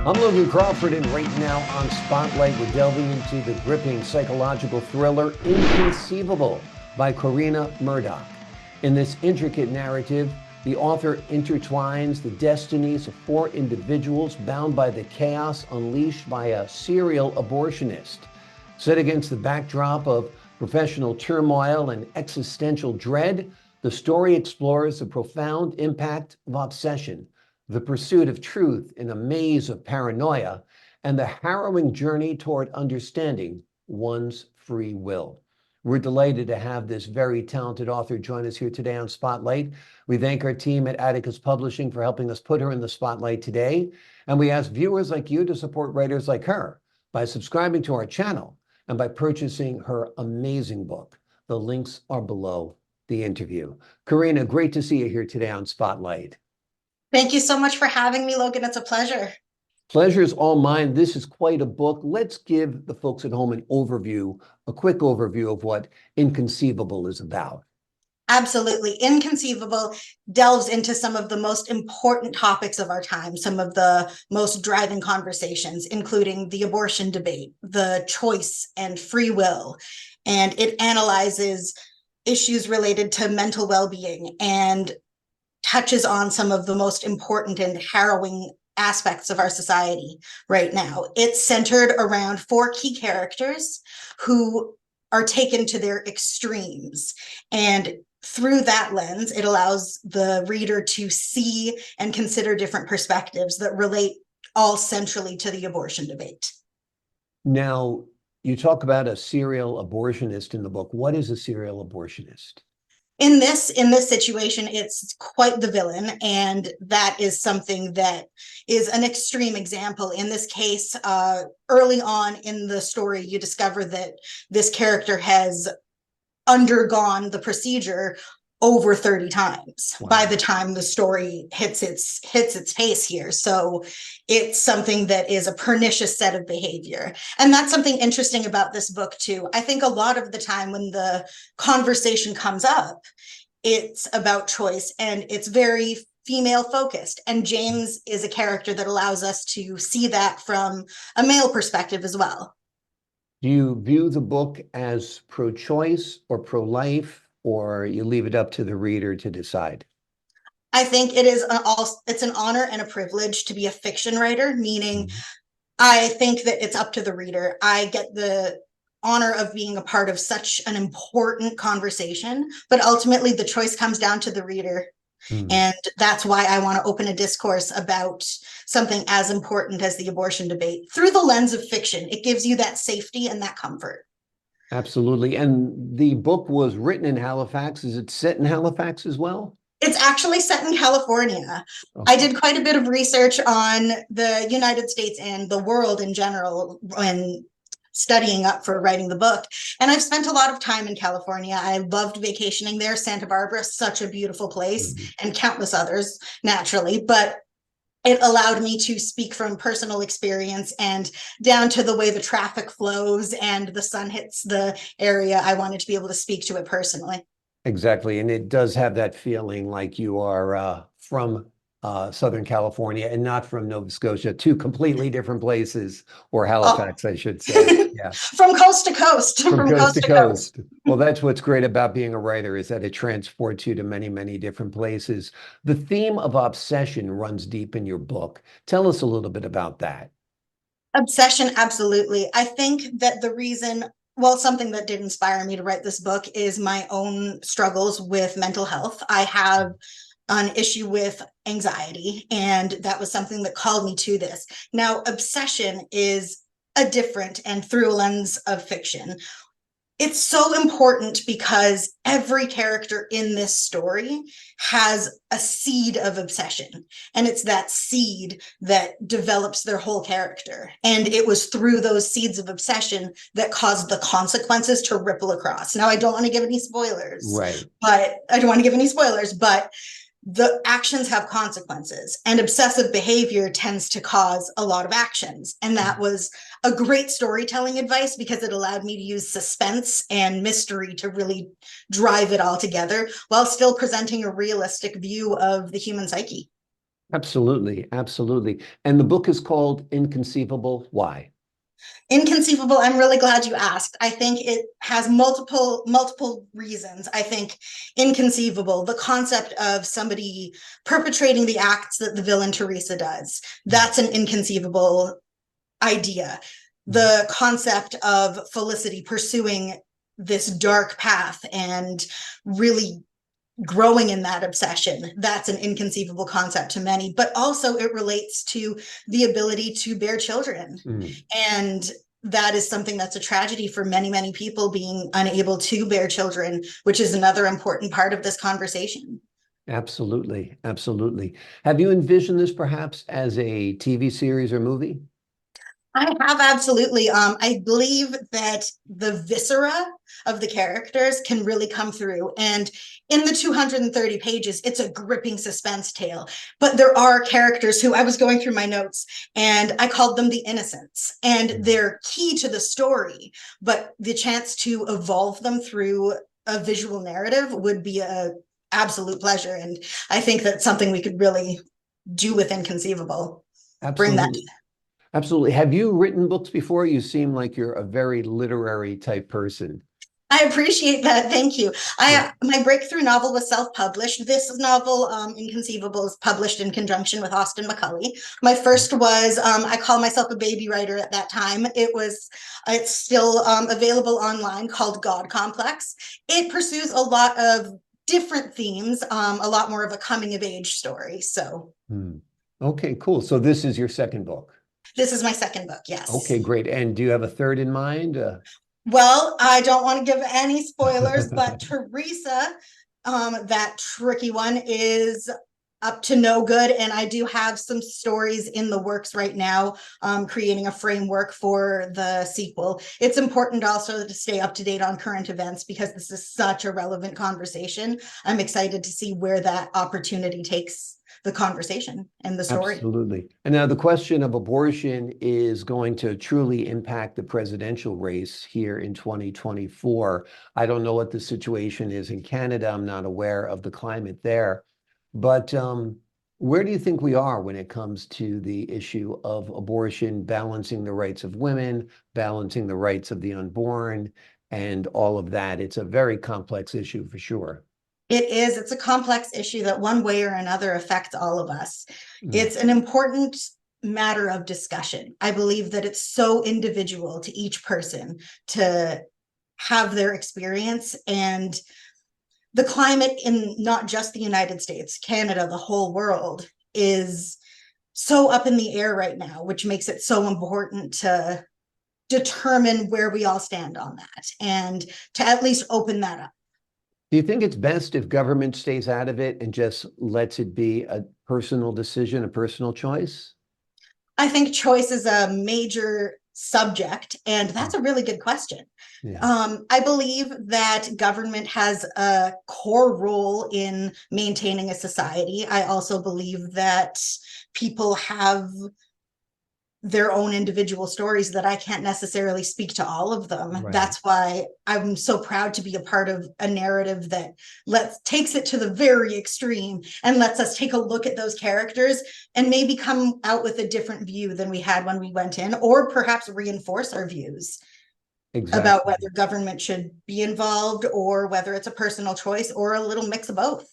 I'm Logan Crawford, and right now on Spotlight, we're delving into the gripping psychological thriller Inconceivable by Corinna Murdoch. In this intricate narrative, the author intertwines the destinies of four individuals bound by the chaos unleashed by a serial abortionist. Set against the backdrop of professional turmoil and existential dread, the story explores the profound impact of obsession, the pursuit of truth in a maze of paranoia, and the harrowing journey toward understanding one's free will. We're delighted to have this very talented author join us here today on Spotlight. We thank our team at Atticus Publishing for helping us put her in the spotlight today. And we ask viewers like you to support writers like her by subscribing to our channel and by purchasing her amazing book. The links are below the interview. Corinna, great to see you here today on Spotlight. Thank you so much for having me, Logan. It's a pleasure. Pleasure is all mine. This is quite a book. Let's give the folks at home an overview, a quick overview of what Inconceivable is about. Absolutely. Inconceivable delves into some of the most important topics of our time, some of the most driving conversations, including the abortion debate, the choice and free will. And it analyzes issues related to mental well-being and touches on some of the most important and harrowing aspects of our society right now. It's centered around four key characters who are taken to their extremes. And through that lens, it allows the reader to see and consider different perspectives that relate all centrally to the abortion debate. Now, you talk about a serial abortionist in the book. What is a serial abortionist? In this situation, it's quite the villain, and that is something that is an extreme example. In this case, early on in the story, you discover that this character has undergone the procedure over 30 times. Wow. By the time the story hits its pace here. So it's something that is a pernicious set of behavior. And that's something interesting about this book too. I think a lot of the time when the conversation comes up, it's about choice and it's very female focused. And James is a character that allows us to see that from a male perspective as well. Do you view the book as pro-choice or pro-life, or you leave it up to the reader to decide? I think it's an honor and a privilege to be a fiction writer, meaning I think that it's up to the reader. I get the honor of being a part of such an important conversation, but ultimately the choice comes down to the reader. And that's why I want to open a discourse about something as important as the abortion debate through the lens of fiction. It gives you that safety and that comfort. Absolutely. And the book was written in Halifax. Is it set in Halifax as well? It's actually set in California. Okay. I did quite a bit of research on the United States and the world in general when studying up for writing the book. And I've spent a lot of time in California. I loved vacationing there. Santa Barbara, such a beautiful place, and countless others, naturally. But it allowed me to speak from personal experience and down to the way the traffic flows and the sun hits the area. I wanted to be able to speak to it personally. Exactly. And it does have that feeling like you are from Southern California and not from Nova Scotia, two completely different places, or Halifax, I should say. Yeah. From coast to coast. From coast to coast. Well, that's what's great about being a writer, is that it transports you to many, many different places. The theme of obsession runs deep in your book. Tell us a little bit about that. Obsession, absolutely. I think that the reason, well, something that did inspire me to write this book is my own struggles with mental health. I have an issue with anxiety, and that was something that called me to this. Now, obsession is a different and through a lens of fiction. It's so important because every character in this story has a seed of obsession, and it's that seed that develops their whole character. And it was through those seeds of obsession that caused the consequences to ripple across. Now, I don't want to give any spoilers, right? But I don't want to give any spoilers, but the actions have consequences, and obsessive behavior tends to cause a lot of actions. And that was a great storytelling advice because it allowed me to use suspense and mystery to really drive it all together while still presenting a realistic view of the human psyche. Absolutely, absolutely. And the book is called Inconceivable. Why? Inconceivable, I'm really glad you asked. I think it has multiple reasons. I think inconceivable, the concept of somebody perpetrating the acts that the villain Teresa does, that's an inconceivable idea. The concept of Felicity pursuing this dark path and really growing in that obsession, that's an inconceivable concept to many, but also it relates to the ability to bear children. Mm, And that is something that's a tragedy for many people, being unable to bear children, which is another important part of this conversation. absolutely, absolutely. Have you envisioned this perhaps as a TV series or movie? I have, absolutely. I believe that the viscera of the characters can really come through. And in the 230 pages, it's a gripping suspense tale. But there are characters who I was going through my notes and I called them the innocents. And they're key to the story. But the chance to evolve them through a visual narrative would be a absolute pleasure. And I think that's something we could really do with Inconceivable. Bring that. Absolutely. Absolutely. Have you written books before? You seem like you're a very literary type person. I appreciate that. Thank you. Yeah. My breakthrough novel was self-published. This novel, Inconceivable, is published in conjunction with Austin Macauley. My first was, I call myself a baby writer at that time. It's still available online, called God Complex. It pursues a lot of different themes, a lot more of a coming of age story. So Hmm. Okay, cool. So this is your second book. this is my second book. Yes. Okay, great. And do you have a third in mind? Well, I don't want to give any spoilers, but Teresa, that tricky one, is up to no good. And I do have some stories in the works right now, creating a framework for the sequel. It's important also to stay up to date on current events because this is such a relevant conversation. I'm excited to see where that opportunity takes the conversation and the story. Absolutely. And now the question of abortion is going to truly impact the presidential race here in 2024. I don't know what the situation is in Canada. I'm not aware of the climate there. But where do you think we are when it comes to the issue of abortion, balancing the rights of women, balancing the rights of the unborn, and all of that? It's a very complex issue for sure. It is. It's a complex issue that one way or another affects all of us. Mm, It's an important matter of discussion. I believe that it's so individual to each person to have their experience, and the climate in not just the United States, Canada, the whole world is so up in the air right now, which makes it so important to determine where we all stand on that and to at least open that up. Do you think it's best if government stays out of it and just lets it be a personal decision, a personal choice? I think choice is a major subject, and that's a really good question. Yeah, I believe that government has a core role in maintaining a society. I also believe that people have their own individual stories that I can't necessarily speak to all of them. right. That's why I'm so proud to be a part of a narrative that takes it to the very extreme and lets us take a look at those characters and maybe come out with a different view than we had when we went in, or perhaps reinforce our views about Exactly. whether government should be involved or whether it's a personal choice or a little mix of both.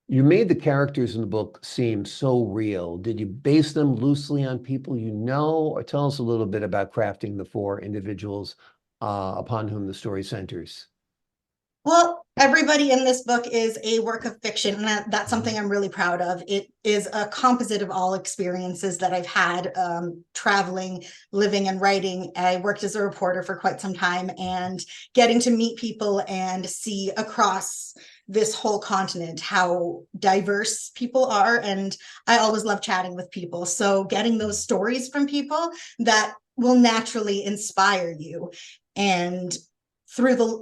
You made the characters in the book seem so real. Did you base them loosely on people you know, or tell us a little bit about crafting the four individuals upon whom the story centers? Well, everybody in this book is a work of fiction, and that's Mhm. something I'm really proud of. It is a composite of all experiences that I've had, traveling, living, and writing. I worked as a reporter for quite some time, and getting to meet people and see across this whole continent how diverse people are. And I always love chatting with people. So getting those stories from people that will naturally inspire you, and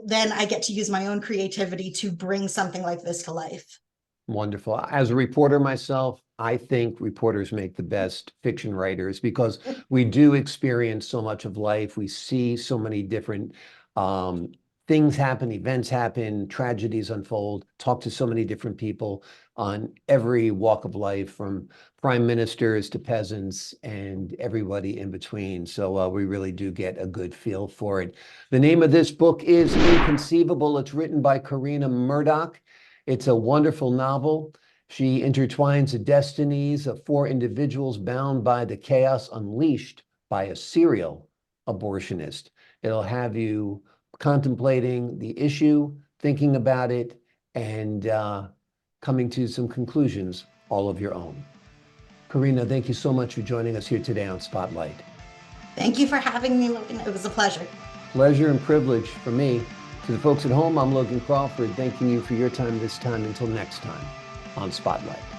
then I get to use my own creativity to bring something like this to life. Wonderful. As a reporter myself, I think reporters make the best fiction writers because we do experience so much of life. We see so many different um, things happen, events happen, tragedies unfold. Talk to so many different people on every walk of life, from prime ministers to peasants and everybody in between. So we really do get a good feel for it. The name of this book is Inconceivable. It's written by Corinna Murdoch. It's a wonderful novel. She intertwines the destinies of four individuals bound by the chaos unleashed by a serial abortionist. It'll have you contemplating the issue, thinking about it, and coming to some conclusions all of your own. Corinna, thank you so much for joining us here today on Spotlight. Thank you for having me, Logan. It was a pleasure. Pleasure and privilege for me. To the folks at home, I'm Logan Crawford, thanking you for your time this time. Until next time on Spotlight.